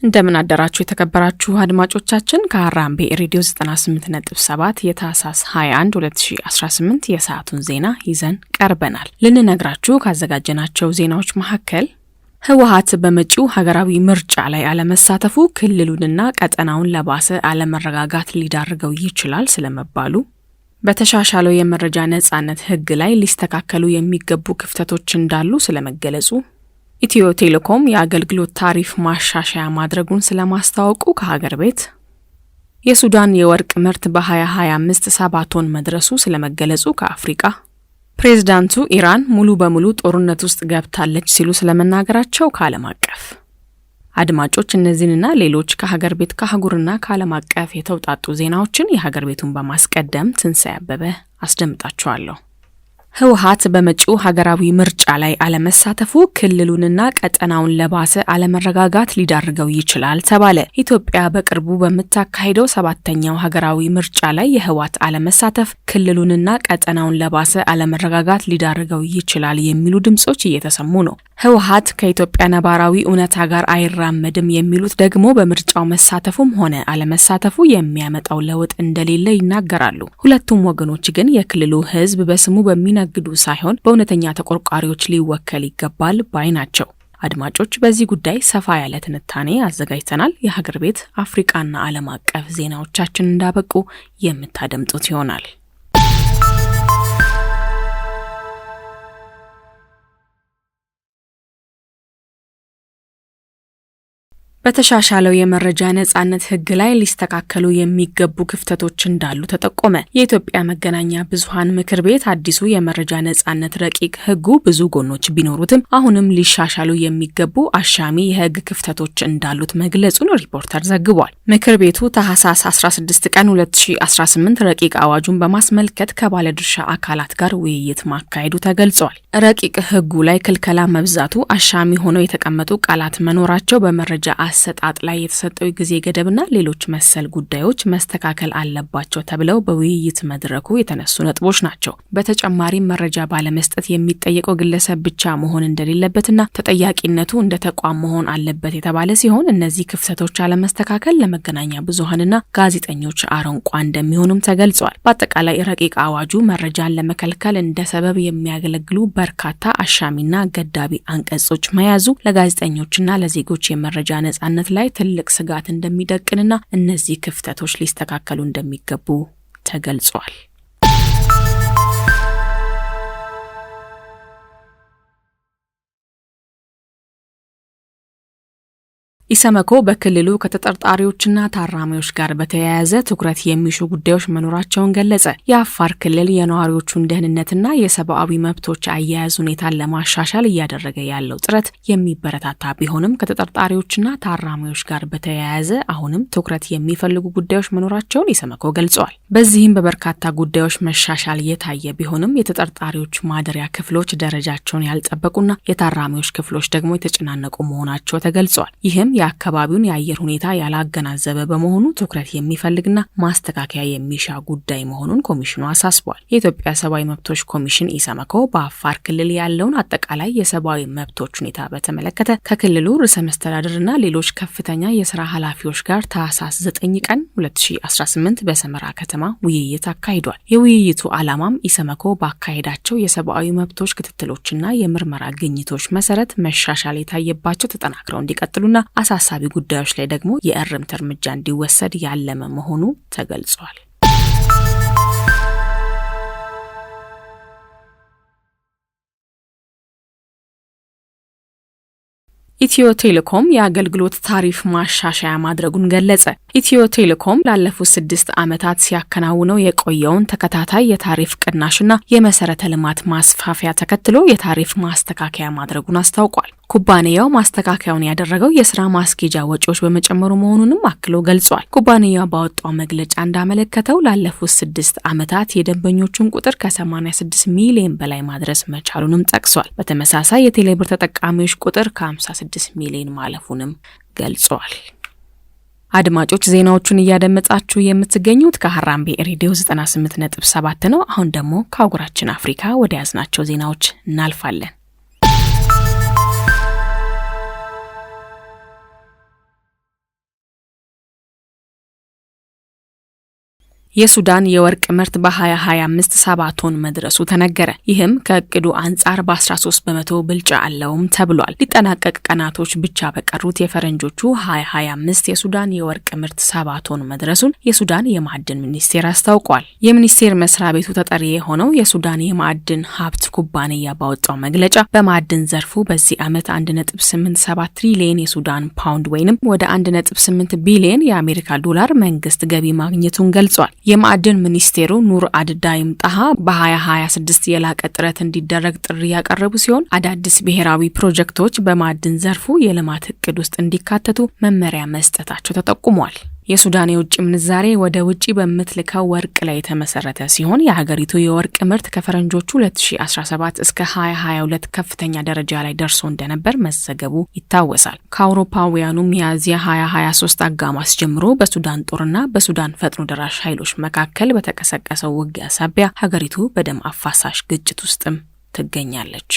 እንደምን አደራችሁ የተከበራችሁ አድማጮቻችን ከሐራምቤ ሬዲዮ 98.7 የታህሳስ 21 2018 የሰዓቱን ዜና ይዘን ቀርበናል። ልንነግራችሁ ካዘጋጀናቸው ዜናዎች መካከል ህወሓት በመጪው ሀገራዊ ምርጫ ላይ አለመሳተፉ ክልሉንና ቀጠናውን ለባሰ አለመረጋጋት ሊዳርገው ይችላል ስለመባሉ፣ በተሻሻለው የመረጃ ነጻነት ህግ ላይ ሊስተካከሉ የሚገቡ ክፍተቶች እንዳሉ ስለመገለጹ፣ ኢትዮ ቴሌኮም የአገልግሎት ታሪፍ ማሻሻያ ማድረጉን ስለማስታወቁ ከሀገር ቤት፣ የሱዳን የወርቅ ምርት በ2025 7 ቶን መድረሱ ስለመገለጹ ከአፍሪካ፣ ፕሬዝዳንቱ ኢራን ሙሉ በሙሉ ጦርነት ውስጥ ገብታለች ሲሉ ስለመናገራቸው ከዓለም አቀፍ። አድማጮች እነዚህንና ሌሎች ከሀገር ቤት ከአህጉርና ከዓለም አቀፍ የተውጣጡ ዜናዎችን የሀገር ቤቱን በማስቀደም ትንሳኤ አበበ አስደምጣችኋለሁ። ህወሓት በመጪው ሀገራዊ ምርጫ ላይ አለመሳተፉ ክልሉንና ቀጠናውን ለባሰ አለመረጋጋት ሊዳርገው ይችላል ተባለ። ኢትዮጵያ በቅርቡ በምታካሄደው 7ኛው ሀገራዊ ምርጫ ላይ የህወሓት አለመሳተፍ ክልሉንና ቀጠናውን ለባሰ አለመረጋጋት ሊዳርገው ይችላል የሚሉ ድምጾች እየተሰሙ ነው። ህወሓት ከኢትዮጵያ ነባራዊ እውነታ ጋር አይራመድም የሚሉት ደግሞ በምርጫው መሳተፉም ሆነ አለመሳተፉ የሚያመጣው ለውጥ እንደሌለ ይናገራሉ። ሁለቱም ወገኖች ግን የክልሉ ህዝብ በስሙ በሚነግዱ ሳይሆን በእውነተኛ ተቆርቋሪዎች ሊወከል ይገባል ባይ ናቸው። አድማጮች በዚህ ጉዳይ ሰፋ ያለ ትንታኔ አዘጋጅተናል። የሀገር ቤት አፍሪካና ዓለም አቀፍ ዜናዎቻችን እንዳበቁ የምታደምጡት ይሆናል። በተሻሻለው የመረጃ ነጻነት ህግ ላይ ሊስተካከሉ የሚገቡ ክፍተቶች እንዳሉ ተጠቆመ። የኢትዮጵያ መገናኛ ብዙሃን ምክር ቤት አዲሱ የመረጃ ነጻነት ረቂቅ ህጉ ብዙ ጎኖች ቢኖሩትም አሁንም ሊሻሻሉ የሚገቡ አሻሚ የህግ ክፍተቶች እንዳሉት መግለጹን ሪፖርተር ዘግቧል። ምክር ቤቱ ታህሳስ 16 ቀን 2018 ረቂቅ አዋጁን በማስመልከት ከባለድርሻ አካላት ጋር ውይይት ማካሄዱ ተገልጿል። ረቂቅ ህጉ ላይ ክልከላ መብዛቱ፣ አሻሚ ሆነው የተቀመጡ ቃላት መኖራቸው፣ በመረጃ አሰጣጥ ላይ የተሰጠው ጊዜ ገደብና ሌሎች መሰል ጉዳዮች መስተካከል አለባቸው ተብለው በውይይት መድረኩ የተነሱ ነጥቦች ናቸው። በተጨማሪም መረጃ ባለመስጠት የሚጠየቀው ግለሰብ ብቻ መሆን እንደሌለበትና ተጠያቂነቱ እንደ ተቋም መሆን አለበት የተባለ ሲሆን እነዚህ ክፍተቶች አለመስተካከል ለመገናኛ ብዙሃንና ጋዜጠኞች አረንቋ እንደሚሆኑም ተገልጿል። በአጠቃላይ ረቂቅ አዋጁ መረጃን ለመከልከል እንደ ሰበብ የሚያገለግሉ በርካታ አሻሚና ገዳቢ አንቀጾች መያዙ ለጋዜጠኞችና ለዜጎች የመረጃ ነጻነት ላይ ትልቅ ስጋት እንደሚደቅንና እነዚህ ክፍተቶች ሊስተካከሉ እንደሚገቡ ተገልጿል። ኢሰመኮ በክልሉ ከተጠርጣሪዎችና ታራሚዎች ጋር በተያያዘ ትኩረት የሚሹ ጉዳዮች መኖራቸውን ገለጸ። የአፋር ክልል የነዋሪዎቹን ደህንነትና የሰብአዊ መብቶች አያያዝ ሁኔታን ለማሻሻል እያደረገ ያለው ጥረት የሚበረታታ ቢሆንም ከተጠርጣሪዎችና ታራሚዎች ጋር በተያያዘ አሁንም ትኩረት የሚፈልጉ ጉዳዮች መኖራቸውን ኢሰመኮ ገልጿል። በዚህም በበርካታ ጉዳዮች መሻሻል የታየ ቢሆንም የተጠርጣሪዎች ማደሪያ ክፍሎች ደረጃቸውን ያልጠበቁና የታራሚዎች ክፍሎች ደግሞ የተጨናነቁ መሆናቸው ተገልጿል። ይህም የአካባቢውን የአየር ሁኔታ ያላገናዘበ በመሆኑ ትኩረት የሚፈልግና ማስተካከያ የሚሻ ጉዳይ መሆኑን ኮሚሽኑ አሳስቧል። የኢትዮጵያ ሰብአዊ መብቶች ኮሚሽን ኢሰመኮ በአፋር ክልል ያለውን አጠቃላይ የሰብአዊ መብቶች ሁኔታ በተመለከተ ከክልሉ ርዕሰ መስተዳድርና ሌሎች ከፍተኛ የስራ ኃላፊዎች ጋር ታህሳስ 9 ቀን 2018 በሰመራ ከተማ ውይይት አካሂዷል። የውይይቱ ዓላማም ኢሰመኮ ባካሄዳቸው የሰብአዊ መብቶች ክትትሎችና የምርመራ ግኝቶች መሰረት መሻሻል የታየባቸው ተጠናክረው እንዲቀጥሉና አሳሳቢ ጉዳዮች ላይ ደግሞ የእርምት እርምጃ እንዲወሰድ ያለመ መሆኑ ተገልጿል። ኢትዮ ቴሌኮም የአገልግሎት ታሪፍ ማሻሻያ ማድረጉን ገለጸ። ኢትዮ ቴሌኮም ላለፉት 6 ዓመታት ሲያከናውነው የቆየውን ተከታታይ የታሪፍ ቅናሽና የመሰረተ ልማት ማስፋፊያ ተከትሎ የታሪፍ ማስተካከያ ማድረጉን አስታውቋል። ኩባንያው ማስተካከያውን ያደረገው የስራ ማስኬጃ ወጪዎች በመጨመሩ መሆኑንም አክሎ ገልጿል። ኩባንያው ባወጣው መግለጫ እንዳመለከተው ላለፉት 6 ዓመታት የደንበኞቹን ቁጥር ከ86 ሚሊዮን በላይ ማድረስ መቻሉንም ጠቅሷል። በተመሳሳይ የቴሌብር ተጠቃሚዎች ቁጥር ከ56 ሚሊዮን ማለፉንም ገልጿል። አድማጮች ዜናዎቹን እያደመጣችሁ የምትገኙት ከሐራምቤ ሬዲዮ 98.7 ነው። አሁን ደግሞ ከአህጉራችን አፍሪካ ወደ ያዝናቸው ዜናዎች እናልፋለን። የሱዳን የወርቅ ምርት በ2025 7 ቶን መድረሱ ተነገረ። ይህም ከእቅዱ አንጻር በ13 በመቶ ብልጫ አለውም ተብሏል። ሊጠናቀቅ ቀናቶች ብቻ በቀሩት የፈረንጆቹ 2025 የሱዳን የወርቅ ምርት 7 ቶን መድረሱን የሱዳን የማዕድን ሚኒስቴር አስታውቋል። የሚኒስቴር መስሪያ ቤቱ ተጠሪ የሆነው የሱዳን የማዕድን ሀብት ኩባንያ ባወጣው መግለጫ በማዕድን ዘርፉ በዚህ ዓመት 1.87 ትሪሊየን የሱዳን ፓውንድ ወይንም ወደ 1.8 ቢሊዮን የአሜሪካ ዶላር መንግስት ገቢ ማግኘቱን ገልጿል። የማዕድን ሚኒስቴሩ ኑር አድዳይም ጣሃ በ2026 የላቀ ጥረት እንዲደረግ ጥሪ ያቀረቡ ሲሆን አዳዲስ ብሔራዊ ፕሮጀክቶች በማዕድን ዘርፉ የልማት እቅድ ውስጥ እንዲካተቱ መመሪያ መስጠታቸው ተጠቁሟል። የሱዳን የውጭ ምንዛሬ ወደ ውጪ በምትልከው ወርቅ ላይ የተመሰረተ ሲሆን የሀገሪቱ የወርቅ ምርት ከፈረንጆቹ 2017 እስከ 2022 ከፍተኛ ደረጃ ላይ ደርሶ እንደነበር መዘገቡ ይታወሳል። ከአውሮፓውያኑ ሚያዝያ 2023 አጋማሽ ጀምሮ በሱዳን ጦርና በሱዳን ፈጥኖ ደራሽ ኃይሎች መካከል በተቀሰቀሰው ውጊያ ሳቢያ ሀገሪቱ በደም አፋሳሽ ግጭት ውስጥም ትገኛለች።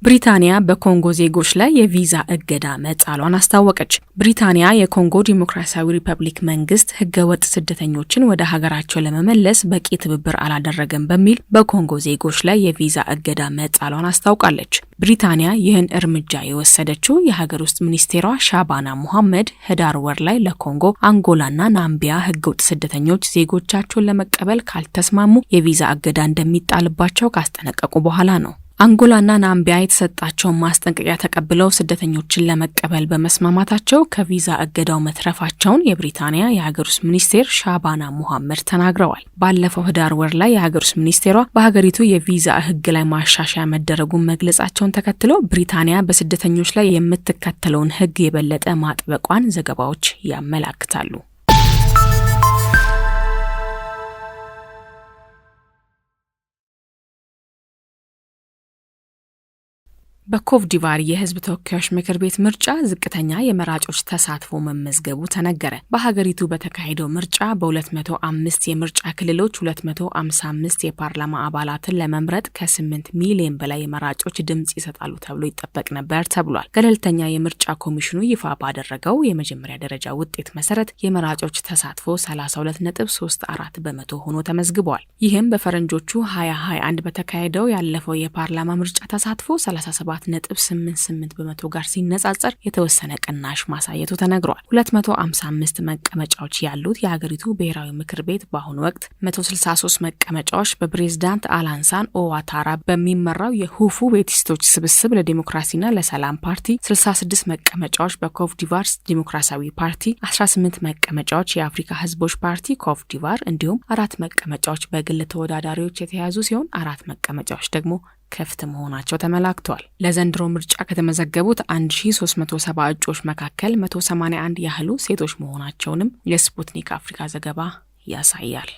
ብሪታንያ በኮንጎ ዜጎች ላይ የቪዛ እገዳ መጣሏን አስታወቀች። ብሪታንያ የኮንጎ ዲሞክራሲያዊ ሪፐብሊክ መንግስት ህገወጥ ስደተኞችን ወደ ሀገራቸው ለመመለስ በቂ ትብብር አላደረገም በሚል በኮንጎ ዜጎች ላይ የቪዛ እገዳ መጣሏን አስታውቃለች። ብሪታንያ ይህን እርምጃ የወሰደችው የሀገር ውስጥ ሚኒስቴሯ ሻባና ሙሐመድ ህዳር ወር ላይ ለኮንጎ፣ አንጎላና ናምቢያ ህገወጥ ስደተኞች ዜጎቻቸውን ለመቀበል ካልተስማሙ የቪዛ እገዳ እንደሚጣልባቸው ካስጠነቀቁ በኋላ ነው። አንጎላና ናምቢያ የተሰጣቸውን ማስጠንቀቂያ ተቀብለው ስደተኞችን ለመቀበል በመስማማታቸው ከቪዛ እገዳው መትረፋቸውን የብሪታንያ የሀገር ውስጥ ሚኒስቴር ሻባና ሙሐመድ ተናግረዋል። ባለፈው ህዳር ወር ላይ የሀገር ውስጥ ሚኒስቴሯ በሀገሪቱ የቪዛ ህግ ላይ ማሻሻያ መደረጉን መግለጻቸውን ተከትሎ ብሪታንያ በስደተኞች ላይ የምትከተለውን ህግ የበለጠ ማጥበቋን ዘገባዎች ያመላክታሉ። በኮትዲቯር የህዝብ ተወካዮች ምክር ቤት ምርጫ ዝቅተኛ የመራጮች ተሳትፎ መመዝገቡ ተነገረ። በሀገሪቱ በተካሄደው ምርጫ በ205 የምርጫ ክልሎች 255 የፓርላማ አባላትን ለመምረጥ ከ8 ሚሊዮን በላይ መራጮች ድምጽ ይሰጣሉ ተብሎ ይጠበቅ ነበር ተብሏል። ገለልተኛ የምርጫ ኮሚሽኑ ይፋ ባደረገው የመጀመሪያ ደረጃ ውጤት መሰረት የመራጮች ተሳትፎ 32.34 በመቶ ሆኖ ተመዝግቧል። ይህም በፈረንጆቹ 2021 በተካሄደው ያለፈው የፓርላማ ምርጫ ተሳትፎ 37.88 በመቶ ጋር ሲነጻጸር የተወሰነ ቅናሽ ማሳየቱ ተነግሯል። 255 መቀመጫዎች ያሉት የሀገሪቱ ብሔራዊ ምክር ቤት በአሁኑ ወቅት 163 መቀመጫዎች በፕሬዝዳንት አላሳን ኦዋታራ በሚመራው የሁፉ ቤቲስቶች ስብስብ ለዲሞክራሲና ለሰላም ፓርቲ፣ 66 መቀመጫዎች በኮትዲቯር ዲሞክራሲያዊ ፓርቲ፣ 18 መቀመጫዎች የአፍሪካ ህዝቦች ፓርቲ ኮትዲቯር እንዲሁም 4 መቀመጫዎች በግል ተወዳዳሪዎች የተያዙ ሲሆን 4 መቀመጫዎች ደግሞ ክፍት መሆናቸው ተመላክቷል። ለዘንድሮ ምርጫ ከተመዘገቡት 1370 እጩዎች መካከል 181 ያህሉ ሴቶች መሆናቸውንም የስፑትኒክ አፍሪካ ዘገባ ያሳያል።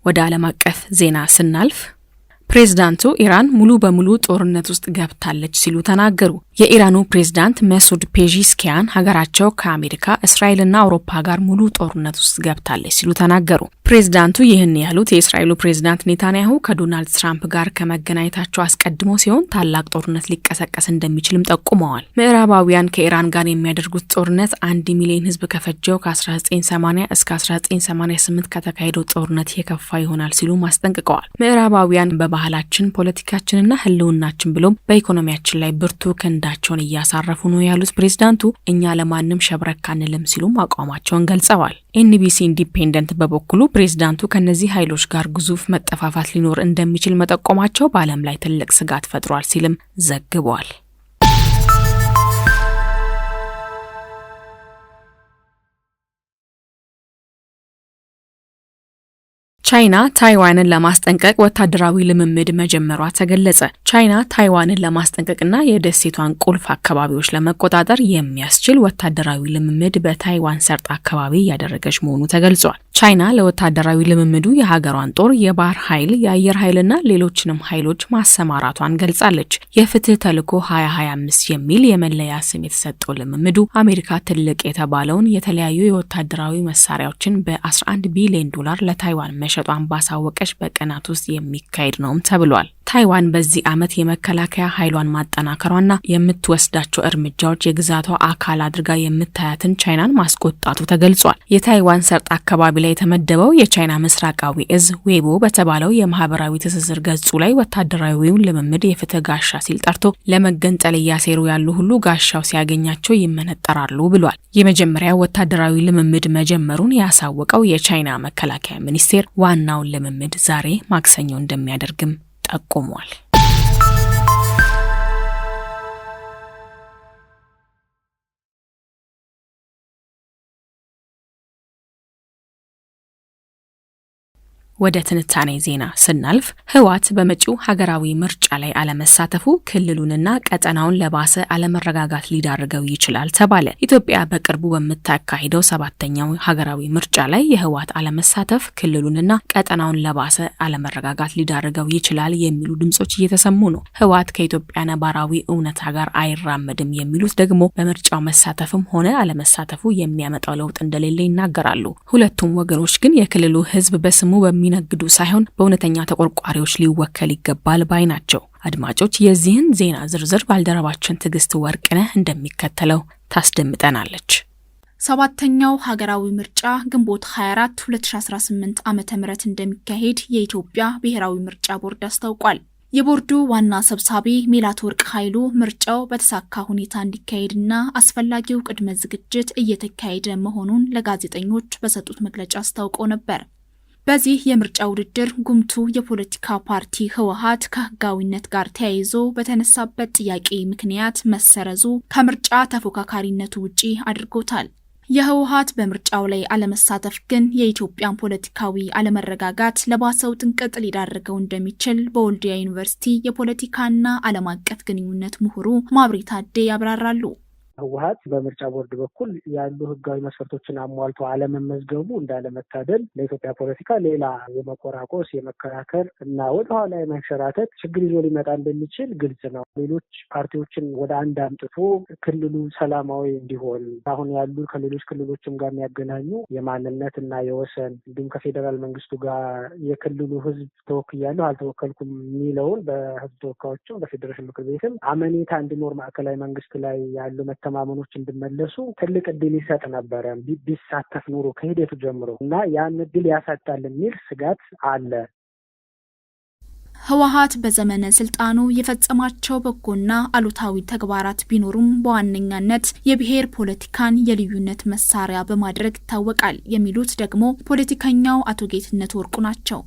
ወደ ዓለም አቀፍ ዜና ስናልፍ ፕሬዝዳንቱ ኢራን ሙሉ በሙሉ ጦርነት ውስጥ ገብታለች ሲሉ ተናገሩ። የኢራኑ ፕሬዝዳንት መሱድ ፔጂስኪያን ሀገራቸው ከአሜሪካ፣ እስራኤልና አውሮፓ ጋር ሙሉ ጦርነት ውስጥ ገብታለች ሲሉ ተናገሩ። ፕሬዝዳንቱ ይህን ያሉት የእስራኤሉ ፕሬዝዳንት ኔታንያሁ ከዶናልድ ትራምፕ ጋር ከመገናኘታቸው አስቀድሞ ሲሆን ታላቅ ጦርነት ሊቀሰቀስ እንደሚችልም ጠቁመዋል። ምዕራባውያን ከኢራን ጋር የሚያደርጉት ጦርነት 1 ሚሊዮን ህዝብ ከፈጀው ከ1980 እስከ 1988 ከተካሄደው ጦርነት የከፋ ይሆናል ሲሉ አስጠንቅቀዋል። ምዕራባውያን በባህላችን፣ ፖለቲካችንና ህልውናችን ብሎም በኢኮኖሚያችን ላይ ብርቱ ክንዳቸውን እያሳረፉ ነው ያሉት ፕሬዝዳንቱ እኛ ለማንም ሸብረክ አንልም ሲሉም አቋማቸውን ገልጸዋል። ኤንቢሲ ኢንዲፔንደንት በበኩሉ ፕሬዝዳንቱ ከነዚህ ኃይሎች ጋር ግዙፍ መጠፋፋት ሊኖር እንደሚችል መጠቆማቸው በዓለም ላይ ትልቅ ስጋት ፈጥሯል ሲልም ዘግቧል። ቻይና ታይዋንን ለማስጠንቀቅ ወታደራዊ ልምምድ መጀመሯ ተገለጸ። ቻይና ታይዋንን ለማስጠንቀቅና የደሴቷን ቁልፍ አካባቢዎች ለመቆጣጠር የሚያስችል ወታደራዊ ልምምድ በታይዋን ሰርጥ አካባቢ እያደረገች መሆኑ ተገልጿል። ቻይና ለወታደራዊ ልምምዱ የሀገሯን ጦር፣ የባህር ኃይል፣ የአየር ኃይልና ሌሎችንም ኃይሎች ማሰማራቷን ገልጻለች። የፍትህ ተልዕኮ 2025 የሚል የመለያ ስም የተሰጠው ልምምዱ አሜሪካ ትልቅ የተባለውን የተለያዩ የወታደራዊ መሳሪያዎችን በ11 ቢሊዮን ዶላር ለታይዋን ሸጧን ባሳወቀች በቀናት ውስጥ የሚካሄድ ነውም ተብሏል። ታይዋን በዚህ ዓመት የመከላከያ ኃይሏን ማጠናከሯና የምትወስዳቸው እርምጃዎች የግዛቷ አካል አድርጋ የምታያትን ቻይናን ማስቆጣቱ ተገልጿል። የታይዋን ሰርጥ አካባቢ ላይ የተመደበው የቻይና ምስራቃዊ እዝ ዌቦ በተባለው የማህበራዊ ትስስር ገጹ ላይ ወታደራዊውን ልምምድ የፍትህ ጋሻ ሲል ጠርቶ ለመገንጠል እያሴሩ ያሉ ሁሉ ጋሻው ሲያገኛቸው ይመነጠራሉ ብሏል። የመጀመሪያው ወታደራዊ ልምምድ መጀመሩን ያሳወቀው የቻይና መከላከያ ሚኒስቴር ዋናውን ልምምድ ዛሬ ማክሰኞ እንደሚያደርግም ጠቁሟል። ወደ ትንታኔ ዜና ስናልፍ ህወሓት በመጪው ሀገራዊ ምርጫ ላይ አለመሳተፉ ክልሉንና ቀጠናውን ለባሰ አለመረጋጋት ሊዳርገው ይችላል ተባለ። ኢትዮጵያ በቅርቡ በምታካሂደው 7ኛው ሀገራዊ ምርጫ ላይ የህወሓት አለመሳተፍ ክልሉንና ቀጠናውን ለባሰ አለመረጋጋት ሊዳርገው ይችላል የሚሉ ድምጾች እየተሰሙ ነው። ህወሓት ከኢትዮጵያ ነባራዊ እውነታ ጋር አይራመድም የሚሉት ደግሞ በምርጫው መሳተፍም ሆነ አለመሳተፉ የሚያመጣው ለውጥ እንደሌለ ይናገራሉ። ሁለቱም ወገኖች ግን የክልሉ ህዝብ በስሙ የሚነግዱ ሳይሆን በእውነተኛ ተቆርቋሪዎች ሊወከል ይገባል ባይ ናቸው። አድማጮች፣ የዚህን ዜና ዝርዝር ባልደረባችን ትዕግስት ወርቅነህ እንደሚከተለው ታስደምጠናለች። 7ኛው ሀገራዊ ምርጫ ግንቦት 24 2018 ዓ.ም እንደሚካሄድ የኢትዮጵያ ብሔራዊ ምርጫ ቦርድ አስታውቋል። የቦርዱ ዋና ሰብሳቢ ሜላትወርቅ ኃይሉ ምርጫው በተሳካ ሁኔታ እንዲካሄድና አስፈላጊው ቅድመ ዝግጅት እየተካሄደ መሆኑን ለጋዜጠኞች በሰጡት መግለጫ አስታውቀው ነበር። በዚህ የምርጫ ውድድር ጉምቱ የፖለቲካ ፓርቲ ህወሓት ከህጋዊነት ጋር ተያይዞ በተነሳበት ጥያቄ ምክንያት መሰረዙ ከምርጫ ተፎካካሪነቱ ውጪ አድርጎታል። የህወሓት በምርጫው ላይ አለመሳተፍ ግን የኢትዮጵያን ፖለቲካዊ አለመረጋጋት ለባሰው ጥንቅጥ ሊዳርገው እንደሚችል በወልዲያ ዩኒቨርሲቲ የፖለቲካና ዓለም አቀፍ ግንኙነት ምሁሩ ማብሬ ታዴ ያብራራሉ። ህወሓት በምርጫ ቦርድ በኩል ያሉ ህጋዊ መስፈርቶችን አሟልቶ አለመመዝገቡ እንዳለመታደል ለኢትዮጵያ ፖለቲካ ሌላ የመቆራቆስ የመከራከር እና ወደኋላ የመንሸራተት ችግር ይዞ ሊመጣ እንደሚችል ግልጽ ነው። ሌሎች ፓርቲዎችን ወደ አንድ አምጥቶ ክልሉ ሰላማዊ እንዲሆን አሁን ያሉ ከሌሎች ክልሎችም ጋር የሚያገናኙ የማንነት እና የወሰን እንዲሁም ከፌዴራል መንግስቱ ጋር የክልሉ ህዝብ ተወክያለሁ አልተወከልኩም የሚለውን በህዝብ ተወካዮችም በፌዴሬሽን ምክር ቤትም አመኔታ እንዲኖር ማዕከላዊ መንግስት ላይ ያሉ ተማመኖች እንዲመለሱ ትልቅ እድል ይሰጥ ነበረ ቢሳተፍ ኑሮ ከሂደቱ ጀምሮ እና ያን እድል ያሳጣል የሚል ስጋት አለ። ህወሓት በዘመነ ስልጣኑ የፈጸማቸው በጎና አሉታዊ ተግባራት ቢኖሩም በዋነኛነት የብሔር ፖለቲካን የልዩነት መሳሪያ በማድረግ ይታወቃል የሚሉት ደግሞ ፖለቲከኛው አቶ ጌትነት ወርቁ ናቸው።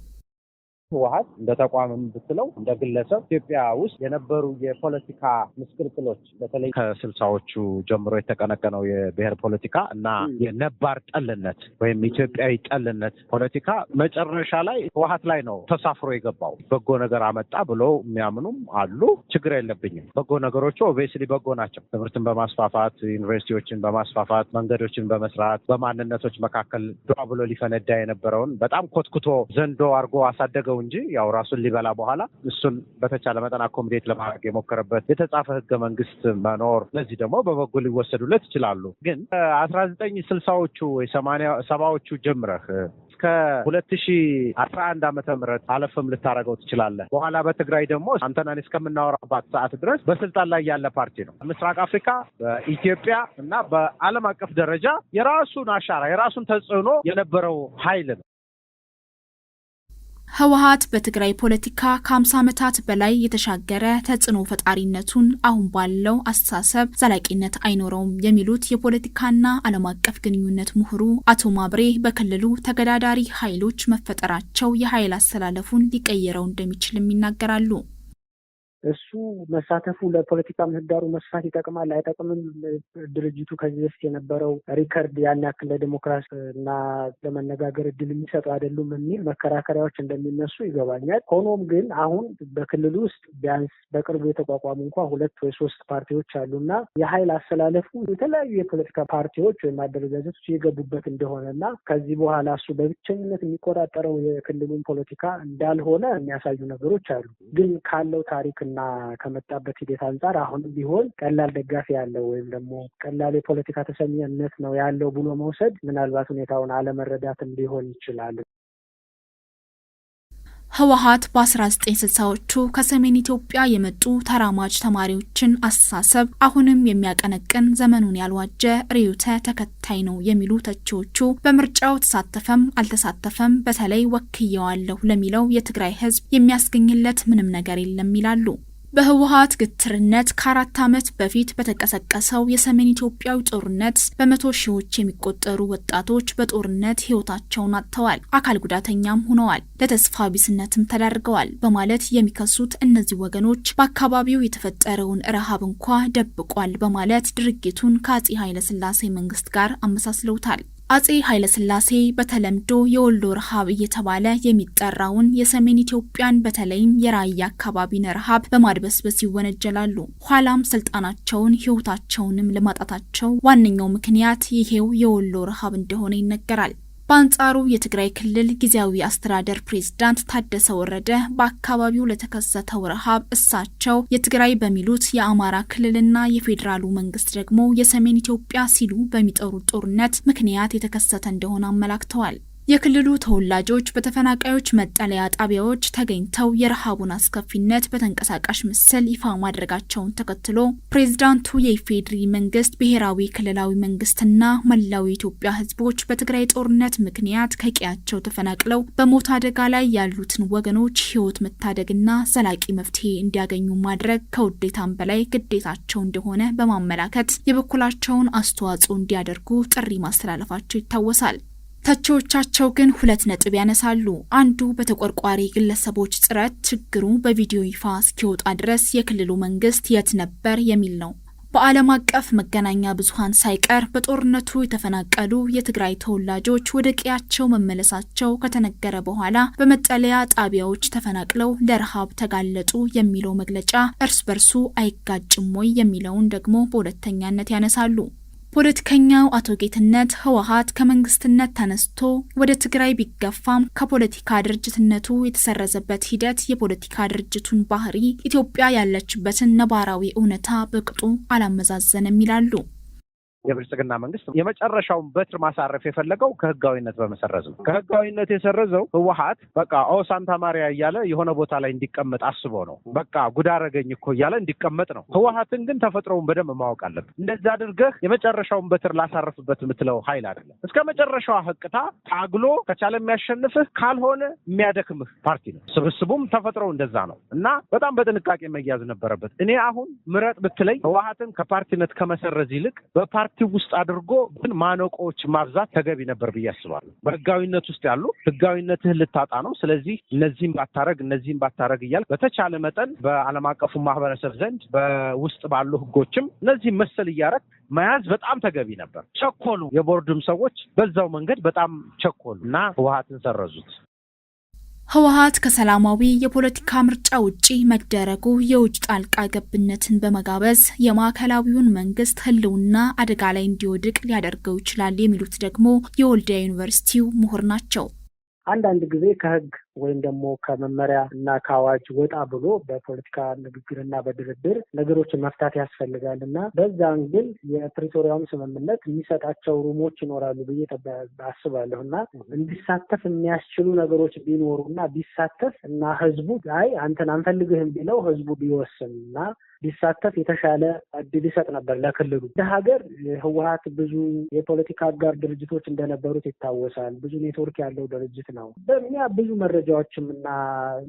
ህወሓት እንደ ተቋምም ብትለው እንደ ግለሰብ ኢትዮጵያ ውስጥ የነበሩ የፖለቲካ ምስቅልቅሎች በተለይ ከ60ዎቹ ጀምሮ የተቀነቀነው የብሔር ፖለቲካ እና የነባር ጠልነት ወይም ኢትዮጵያዊ ጠልነት ፖለቲካ መጨረሻ ላይ ህወሓት ላይ ነው ተሳፍሮ የገባው። በጎ ነገር አመጣ ብሎ የሚያምኑም አሉ። ችግር የለብኝም። በጎ ነገሮቹ ኦብቪየስሊ በጎ ናቸው። ትምህርትን በማስፋፋት ዩኒቨርሲቲዎችን በማስፋፋት መንገዶችን በመስራት በማንነቶች መካከል ዷ ብሎ ሊፈነዳ የነበረውን በጣም ኮትኩቶ ዘንዶ አድርጎ አሳደገው እንጂ ያው ራሱን ሊበላ በኋላ እሱን በተቻለ መጠን አኮሞዴት ለማድረግ የሞከረበት የተጻፈ ህገ መንግስት መኖር ለዚህ ደግሞ በበጎ ሊወሰዱለት ይችላሉ። ግን 1960ዎቹ ወይ 70ዎቹ ጀምረህ እስከ 2011 ዓመተ ምህረት አለፈም ልታረገው ትችላለህ። በኋላ በትግራይ ደግሞ አንተናን እስከምናወራባት ሰዓት ድረስ በስልጣን ላይ ያለ ፓርቲ ነው። ምስራቅ አፍሪካ፣ በኢትዮጵያ እና በዓለም አቀፍ ደረጃ የራሱን አሻራ የራሱን ተጽዕኖ የነበረው ኃይል ነው። ህወሓት በትግራይ ፖለቲካ ከ50 ዓመታት በላይ የተሻገረ ተጽዕኖ ፈጣሪነቱን አሁን ባለው አስተሳሰብ ዘላቂነት አይኖረውም የሚሉት የፖለቲካና ዓለም አቀፍ ግንኙነት ምሁሩ አቶ ማብሬ በክልሉ ተገዳዳሪ ኃይሎች መፈጠራቸው የኃይል አስተላለፉን ሊቀየረው እንደሚችልም ይናገራሉ። እሱ መሳተፉ ለፖለቲካ ምህዳሩ መስፋት ይጠቅማል አይጠቅምም? ድርጅቱ ከዚህ በፊት የነበረው ሪከርድ ያን ያክል ለዲሞክራሲ እና ለመነጋገር እድል የሚሰጡ አይደሉም የሚል መከራከሪያዎች እንደሚነሱ ይገባኛል። ሆኖም ግን አሁን በክልሉ ውስጥ ቢያንስ በቅርቡ የተቋቋሙ እንኳን 2 ወይ 3 ፓርቲዎች አሉና የኃይል አሰላለፉ የተለያዩ የፖለቲካ ፓርቲዎች ወይም አደረጃጀቶች የገቡበት እንደሆነና ከዚህ በኋላ እሱ በብቸኝነት የሚቆጣጠረው የክልሉን ፖለቲካ እንዳልሆነ የሚያሳዩ ነገሮች አሉ። ግን ካለው ታሪክና ከመጣበት ሂደት አንጻር አሁንም ቢሆን ቀላል ደጋፊ ያለው ወይም ደግሞ ቀላል የፖለቲካ ተሰሚነት ነው ያለው ብሎ መውሰድ ምናልባት ሁኔታውን አለመረዳትም ሊሆን ይችላል። ህወሓት በ1960ዎቹ ከሰሜን ኢትዮጵያ የመጡ ተራማጅ ተማሪዎችን አስተሳሰብ አሁንም የሚያቀነቅን ዘመኑን ያልዋጀ ርዕዮተ ተከታይ ነው የሚሉ ተቺዎቹ በምርጫው ተሳተፈም አልተሳተፈም በተለይ ወክየዋለሁ ለሚለው የትግራይ ህዝብ የሚያስገኝለት ምንም ነገር የለም ይላሉ። በህወሓት ግትርነት ከ4 ዓመት በፊት በተቀሰቀሰው የሰሜን ኢትዮጵያው ጦርነት በመቶ ሺዎች የሚቆጠሩ ወጣቶች በጦርነት ህይወታቸውን አጥተዋል፣ አካል ጉዳተኛም ሆነዋል፣ ለተስፋ ቢስነትም ተዳርገዋል በማለት የሚከሱት እነዚህ ወገኖች በአካባቢው የተፈጠረውን ረሃብ እንኳ ደብቋል በማለት ድርጊቱን ከአፄ ኃይለሥላሴ መንግስት ጋር አመሳስለውታል። አፄ ኃይለሥላሴ በተለምዶ የወሎ ረሃብ እየተባለ የሚጠራውን የሰሜን ኢትዮጵያን በተለይም የራያ አካባቢን ረሃብ በማድበስበስ ይወነጀላሉ። ኋላም ስልጣናቸውን ህይወታቸውንም ለማጣታቸው ዋነኛው ምክንያት ይሄው የወሎ ረሃብ እንደሆነ ይነገራል። በአንጻሩ የትግራይ ክልል ጊዜያዊ አስተዳደር ፕሬዝዳንት ታደሰ ወረደ በአካባቢው ለተከሰተው ረሃብ እሳቸው የትግራይ በሚሉት የአማራ ክልልና የፌዴራሉ መንግስት ደግሞ የሰሜን ኢትዮጵያ ሲሉ በሚጠሩት ጦርነት ምክንያት የተከሰተ እንደሆነ አመላክተዋል። የክልሉ ተወላጆች በተፈናቃዮች መጠለያ ጣቢያዎች ተገኝተው የረሃቡን አስከፊነት በተንቀሳቃሽ ምስል ይፋ ማድረጋቸውን ተከትሎ ፕሬዝዳንቱ የኢፌዴሪ መንግስት ብሔራዊ ክልላዊ መንግስትና መላው የኢትዮጵያ ህዝቦች በትግራይ ጦርነት ምክንያት ከቀያቸው ተፈናቅለው በሞት አደጋ ላይ ያሉትን ወገኖች ህይወት መታደግና ዘላቂ መፍትሄ እንዲያገኙ ማድረግ ከውዴታም በላይ ግዴታቸው እንደሆነ በማመላከት የበኩላቸውን አስተዋጽኦ እንዲያደርጉ ጥሪ ማስተላለፋቸው ይታወሳል። ተቺዎቻቸው ግን 2 ነጥብ ያነሳሉ። አንዱ በተቆርቋሪ ግለሰቦች ጥረት ችግሩ በቪዲዮ ይፋ እስኪወጣ ድረስ የክልሉ መንግስት የት ነበር የሚል ነው። በዓለም አቀፍ መገናኛ ብዙሃን ሳይቀር በጦርነቱ የተፈናቀሉ የትግራይ ተወላጆች ወደ ቀያቸው መመለሳቸው ከተነገረ በኋላ በመጠለያ ጣቢያዎች ተፈናቅለው ለረሃብ ተጋለጡ የሚለው መግለጫ እርስ በርሱ አይጋጭም ወይ የሚለውን ደግሞ በሁለተኛነት ያነሳሉ። ፖለቲከኛው አቶ ጌትነት ህወሓት ከመንግስትነት ተነስቶ ወደ ትግራይ ቢገፋም ከፖለቲካ ድርጅትነቱ የተሰረዘበት ሂደት የፖለቲካ ድርጅቱን ባህሪ ኢትዮጵያ ያለችበትን ነባራዊ እውነታ በቅጡ አላመዛዘነም ይላሉ። የብልጽግና መንግስት የመጨረሻውን በትር ማሳረፍ የፈለገው ከህጋዊነት በመሰረዝ ነው። ከህጋዊነት የሰረዘው ህወሓት በቃ ሳንታ ማሪያ እያለ የሆነ ቦታ ላይ እንዲቀመጥ አስቦ ነው። በቃ ጉድ አደረገኝ እኮ እያለ እንዲቀመጥ ነው። ህወሓትን ግን ተፈጥሮውን በደንብ ማወቅ አለብን። እንደዛ አድርገህ የመጨረሻውን በትር ላሳረፍበት የምትለው ኃይል አይደለም። እስከ መጨረሻዋ ህቅታ ታግሎ ከቻለ የሚያሸንፍህ ካልሆነ የሚያደክምህ ፓርቲ ነው። ስብስቡም ተፈጥሮው እንደዛ ነው እና በጣም በጥንቃቄ መያዝ ነበረበት። እኔ አሁን ምረጥ ብትለኝ ህወሓትን ከፓርቲነት ከመሰረዝ ይልቅ በፓርቲ ውስጥ አድርጎ ግን ማነቆች ማብዛት ተገቢ ነበር ብዬ አስባለሁ። በህጋዊነት ውስጥ ያሉ ህጋዊነትህን ልታጣ ነው። ስለዚህ እነዚህም ባታረግ እያል በተቻለ መጠን በዓለም አቀፉ ማህበረሰብ ዘንድ በውስጥ ባሉ ህጎችም እነዚህ መሰል እያረግ መያዝ በጣም ተገቢ ነበር። ቸኮሉ። የቦርድም ሰዎች በዛው መንገድ በጣም ቸኮሉ እና ህወሓትን ሰረዙት። ህወሓት ከሰላማዊ የፖለቲካ ምርጫ ውጪ መደረጉ የውጭ ጣልቃ ገብነትን በመጋበዝ የማዕከላዊውን መንግስት ህልውና አደጋ ላይ እንዲወድቅ ሊያደርገው ይችላል የሚሉት ደግሞ የወልዲያ ዩኒቨርሲቲው ምሁር ናቸው። አንዳንድ ጊዜ ከህግ ወይም ደግሞ ከመመሪያ እና ከአዋጅ ወጣ ብሎ በፖለቲካ ንግግርና በድርድር ነገሮችን መፍታት ያስፈልጋል እና በዛን ግን የፕሪቶሪያውን ስምምነት የሚሰጣቸው ሩሞች ይኖራሉ ብዬ አስባለሁ እና እንዲሳተፍ የሚያስችሉ ነገሮች ቢኖሩ እና ቢሳተፍ እና ህዝቡ አይ አንተን አንፈልግህም ቢለው ህዝቡ ቢወስን እና ቢሳተፍ የተሻለ እድል ይሰጥ ነበር ለክልሉ። እንደ ሀገር ህወሓት ብዙ የፖለቲካ አጋር ድርጅቶች እንደነበሩት ይታወሳል። ብዙ ኔትወርክ ያለው ድርጅት ነው። በእኛ ብዙ መረጃ መረጃዎችምና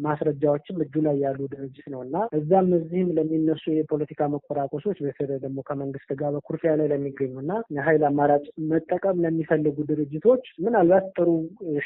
ማስረጃዎችም እጁ ላይ ያሉ ድርጅት ነውና እዛም እዚህም ለሚነሱ የፖለቲካ መቆራቆሶች በተለይ ደግሞ ከመንግስት ጋር በኩርፊያ ላይ ለሚገኙና የኃይል አማራጭ መጠቀም ለሚፈልጉ ድርጅቶች ምናልባት ጥሩ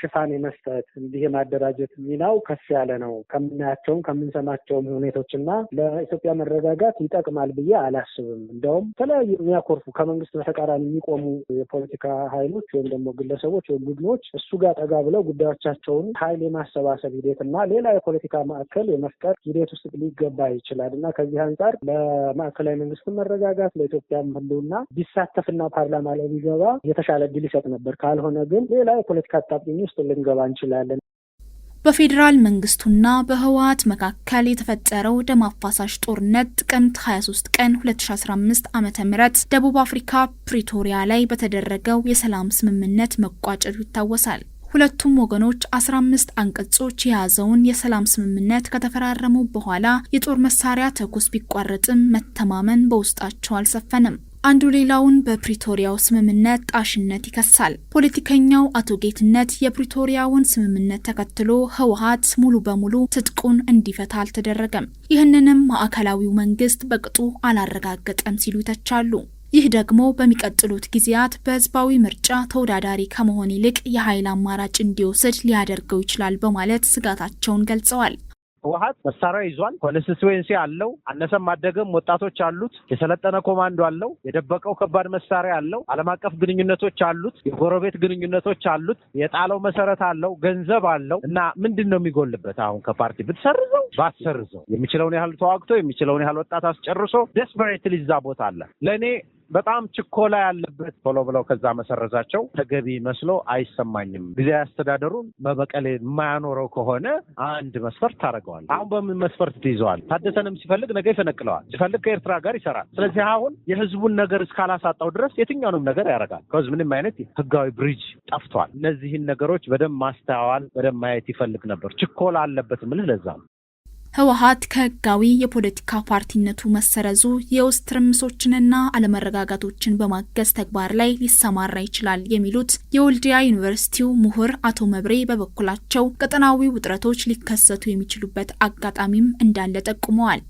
ሽፋን የመስጠት እንዲህ የማደራጀት ሚናው ከፍ ያለ ነው። ከምናያቸውም ከምንሰማቸውም ሁኔታዎችና ለኢትዮጵያ መረጋጋት ይጠቅማል ብዬ አላስብም። እንደውም የተለያዩ የሚያኮርፉ ከመንግስት በተቃራኒ የሚቆሙ የፖለቲካ ኃይሎች ወይም ደግሞ ግለሰቦች ወይም ቡድኖች እሱ ጋር ጠጋ ብለው ጉዳዮቻቸውን ኃይል የማሰባሰብ ሂደትና ሌላ የፖለቲካ ማዕከል የመፍጠር ሂደት ውስጥ ሊገባ ይችላል እና ከዚህ አንጻር ለማዕከላዊ መንግስት መረጋጋት ለኢትዮጵያ ህልውና ቢሳተፍና ፓርላማ ላይ ቢገባ የተሻለ እድል ይሰጥ ነበር። ካልሆነ ግን ሌላ የፖለቲካ አጣብቂኝ ውስጥ ልንገባ እንችላለን። በፌዴራል መንግስቱና በህወሓት መካከል የተፈጠረው ደም አፋሳሽ ጦርነት ጥቅምት 23 ቀን 2015 ዓ.ም ደቡብ አፍሪካ ፕሪቶሪያ ላይ በተደረገው የሰላም ስምምነት መቋጨቱ ይታወሳል። ሁለቱም ወገኖች 15 አንቀጾች የያዘውን የሰላም ስምምነት ከተፈራረሙ በኋላ የጦር መሳሪያ ተኩስ ቢቋረጥም መተማመን በውስጣቸው አልሰፈነም። አንዱ ሌላውን በፕሪቶሪያው ስምምነት ጣሽነት ይከሳል። ፖለቲከኛው አቶ ጌትነት የፕሪቶሪያውን ስምምነት ተከትሎ ህወሓት ሙሉ በሙሉ ትጥቁን እንዲፈታ አልተደረገም፣ ይህንንም ማዕከላዊው መንግስት በቅጡ አላረጋገጠም ሲሉ ይተቻሉ። ይህ ደግሞ በሚቀጥሉት ጊዜያት በህዝባዊ ምርጫ ተወዳዳሪ ከመሆን ይልቅ የኃይል አማራጭ እንዲወስድ ሊያደርገው ይችላል በማለት ስጋታቸውን ገልጸዋል። ህወሓት መሳሪያ ይዟል። ኮንስቲትዌንሲ አለው። አነሰም አደገም ወጣቶች አሉት። የሰለጠነ ኮማንዶ አለው። የደበቀው ከባድ መሳሪያ አለው። ዓለም አቀፍ ግንኙነቶች አሉት። የጎረቤት ግንኙነቶች አሉት። የጣለው መሰረት አለው። ገንዘብ አለው እና ምንድነው የሚጎልበት? አሁን ከፓርቲ ብትሰርዘው ባትሰርዘው የሚችለውን ያህል ተዋግቶ የሚችለውን ያህል ወጣት አስጨርሶ ዴስፐሬትሊ እዛ ቦታ አለ። ለኔ በጣም ችኮላ ያለበት ቶሎ ብለው ከዛ መሰረዛቸው ተገቢ መስሎ አይሰማኝም። ጊዜያዊ አስተዳደሩን በመቀሌ የማያኖረው ከሆነ አንድ መስፈርት ታደርገዋል። አሁን በምን መስፈርት ትይዘዋል? ታደሰንም ሲፈልግ ነገ ይፈነቅለዋል፣ ሲፈልግ ከኤርትራ ጋር ይሰራል። ስለዚህ አሁን የህዝቡን ነገር እስካላሳጣው ድረስ የትኛውንም ነገር ያደርጋል። ከዚህ ምንም አይነት ህጋዊ ብሪጅ ጠፍቷል። እነዚህን ነገሮች በደንብ ማስተዋል በደንብ ማየት ይፈልግ ነበር። ችኮላ አለበት ምልህ ለዛ ነው። ህወሓት ከህጋዊ የፖለቲካ ፓርቲነቱ መሰረዙ የውስጥ ትርምሶችንና አለመረጋጋቶችን በማገዝ ተግባር ላይ ሊሰማራ ይችላል የሚሉት የወልዲያ ዩኒቨርሲቲው ምሁር አቶ መብሬ በበኩላቸው ቀጠናዊ ውጥረቶች ሊከሰቱ የሚችሉበት አጋጣሚም እንዳለ ጠቁመዋል።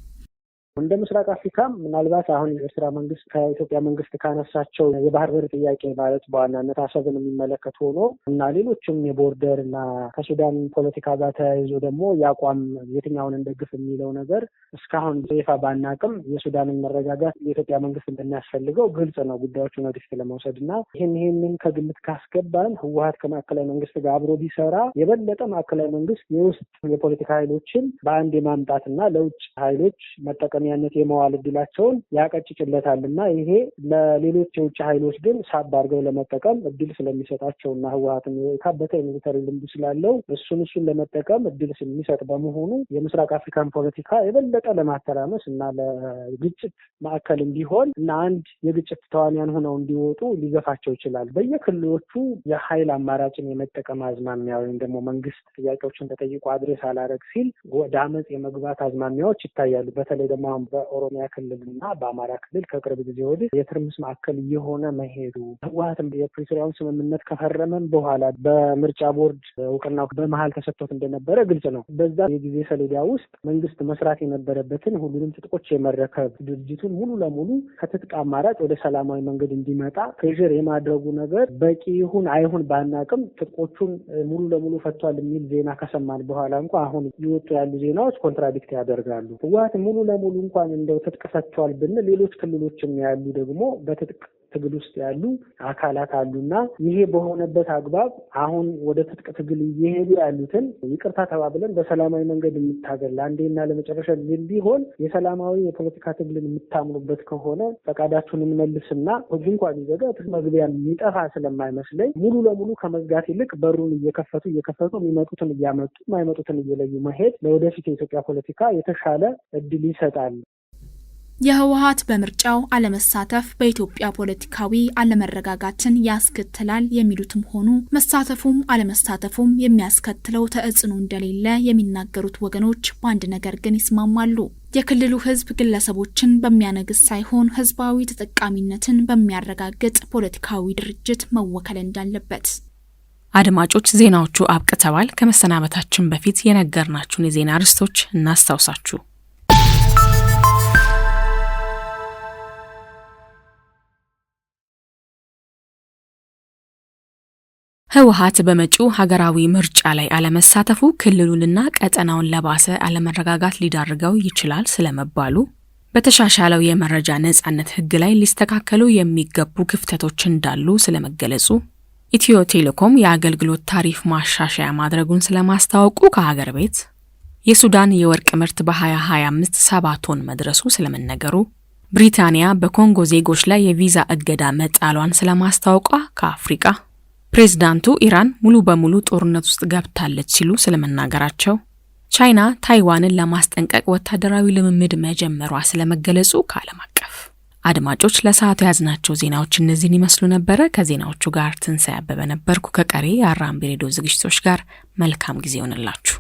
እንደ ምስራቅ አፍሪካ ምናልባት አሁን የኤርትራ መንግስት ከኢትዮጵያ መንግስት ካነሳቸው የባህር በር ጥያቄ ማለት በዋናነት አሰብን የሚመለከት ሆኖ እና ሌሎችም የቦርደር እና ከሱዳን ፖለቲካ ጋር ተያይዞ ደግሞ የአቋም የትኛውን እንደግፍ የሚለው ነገር እስካሁን ይፋ ባናቅም የሱዳንን መረጋጋት የኢትዮጵያ መንግስት እንደሚያስፈልገው ግልጽ ነው። ጉዳዮቹን ወደፊት ለመውሰድ እና ይህንን ከግምት ካስገባን ህወሓት ከማዕከላዊ መንግስት ጋር አብሮ ቢሰራ የበለጠ ማዕከላዊ መንግስት የውስጥ የፖለቲካ ኃይሎችን በአንድ የማምጣትና ለውጭ ኃይሎች መጠቀም ያነት የመዋል እድላቸውን ያቀጭጭለታልና ይሄ ለሌሎች የውጭ ኃይሎች ግን ሳብ አድርገው ለመጠቀም እድል ስለሚሰጣቸውና ህወሓትን የካበተ የሚሊተሪ ልምድ ስላለው እሱን ለመጠቀም እድል የሚሰጥ በመሆኑ የምስራቅ አፍሪካን ፖለቲካ የበለጠ ለማተራመስ እና ለግጭት ማዕከል እንዲሆን እና አንድ የግጭት ተዋንያን ሆነው እንዲወጡ ሊገፋቸው ይችላል። በየክልሎቹ የኃይል አማራጭን የመጠቀም አዝማሚያ ወይም ደግሞ መንግስት ጥያቄዎችን ተጠይቆ አድሬስ አላረግ ሲል ወደ አመጽ የመግባት አዝማሚያዎች ይታያሉ። በተለይ ደግሞ በኦሮሚያ ክልልና በአማራ ክልል ከቅርብ ጊዜ ወዲህ የትርምስ ማዕከል እየሆነ መሄዱ ህወሓትም የፕሪቶሪያውን ስምምነት ከፈረመም በኋላ በምርጫ ቦርድ እውቅና በመሀል ተሰጥቶት እንደነበረ ግልጽ ነው። በዛ የጊዜ ሰሌዳ ውስጥ መንግስት መስራት የነበረበትን ሁሉንም ትጥቆች የመረከብ ድርጅቱን ሙሉ ለሙሉ ከትጥቅ አማራጭ ወደ ሰላማዊ መንገድ እንዲመጣ ፕሬሽር የማድረጉ ነገር በቂ ይሁን አይሁን ባናቅም ትጥቆቹን ሙሉ ለሙሉ ፈቷል የሚል ዜና ከሰማን በኋላ እንኳ አሁን ይወጡ ያሉ ዜናዎች ኮንትራዲክት ያደርጋሉ። ህወሓት ሙሉ ለሙሉ እንኳን እንደው ትጥቅ ፈቷል ብንል ሌሎች ክልሎችም ያሉ ደግሞ በትጥቅ ትግል ውስጥ ያሉ አካላት አሉና ይሄ በሆነበት አግባብ አሁን ወደ ትጥቅ ትግል እየሄዱ ያሉትን ይቅርታ ተባብለን በሰላማዊ መንገድ የሚታገል ለአንዴና ለመጨረሻ ቢሆን የሰላማዊ የፖለቲካ ትግልን የምታምኑበት ከሆነ ፈቃዳችሁን እንመልስና ህግ እንኳን ይዘጋ መግቢያ የሚጠፋ ስለማይመስለኝ ሙሉ ለሙሉ ከመዝጋት ይልቅ በሩን እየከፈቱ የሚመጡትን እያመጡ የማይመጡትን እየለዩ መሄድ ለወደፊት የኢትዮጵያ ፖለቲካ የተሻለ እድል ይሰጣል። የህወሓት በምርጫው አለመሳተፍ በኢትዮጵያ ፖለቲካዊ አለመረጋጋትን ያስከትላል የሚሉትም ሆኑ መሳተፉም አለመሳተፉም የሚያስከትለው ተጽዕኖ እንደሌለ የሚናገሩት ወገኖች በአንድ ነገር ግን ይስማማሉ። የክልሉ ህዝብ ግለሰቦችን በሚያነግስ ሳይሆን ህዝባዊ ተጠቃሚነትን በሚያረጋግጥ ፖለቲካዊ ድርጅት መወከል እንዳለበት። አድማጮች ዜናዎቹ አብቅተዋል። ከመሰናበታችን በፊት የነገርናችሁን የዜና ርዕሶች እናስታውሳችሁ። ህወሓት በመጪው ሀገራዊ ምርጫ ላይ አለመሳተፉ ክልሉንና ቀጠናውን ለባሰ አለመረጋጋት ሊዳርገው ይችላል ስለመባሉ፣ በተሻሻለው የመረጃ ነጻነት ህግ ላይ ሊስተካከሉ የሚገቡ ክፍተቶች እንዳሉ ስለመገለጹ፣ ኢትዮ ቴሌኮም የአገልግሎት ታሪፍ ማሻሻያ ማድረጉን ስለማስታወቁ ከሀገር ቤት፣ የሱዳን የወርቅ ምርት በ2025 7 ቶን መድረሱ ስለመነገሩ፣ ብሪታንያ በኮንጎ ዜጎች ላይ የቪዛ እገዳ መጣሏን ስለማስታወቋ ከአፍሪካ፣ ፕሬዝዳንቱ ኢራን ሙሉ በሙሉ ጦርነት ውስጥ ገብታለች ሲሉ ስለመናገራቸው፣ ቻይና ታይዋንን ለማስጠንቀቅ ወታደራዊ ልምምድ መጀመሯ ስለመገለጹ ከዓለም አቀፍ። አድማጮች ለሰዓቱ ያዝናቸው ዜናዎች እነዚህን ይመስሉ ነበር። ከዜናዎቹ ጋር ትንሳኤ አበበ ነበርኩ። ከቀሪ የአራምቤ ሬዲዮ ዝግጅቶች ጋር መልካም ጊዜ ይሁንላችሁ።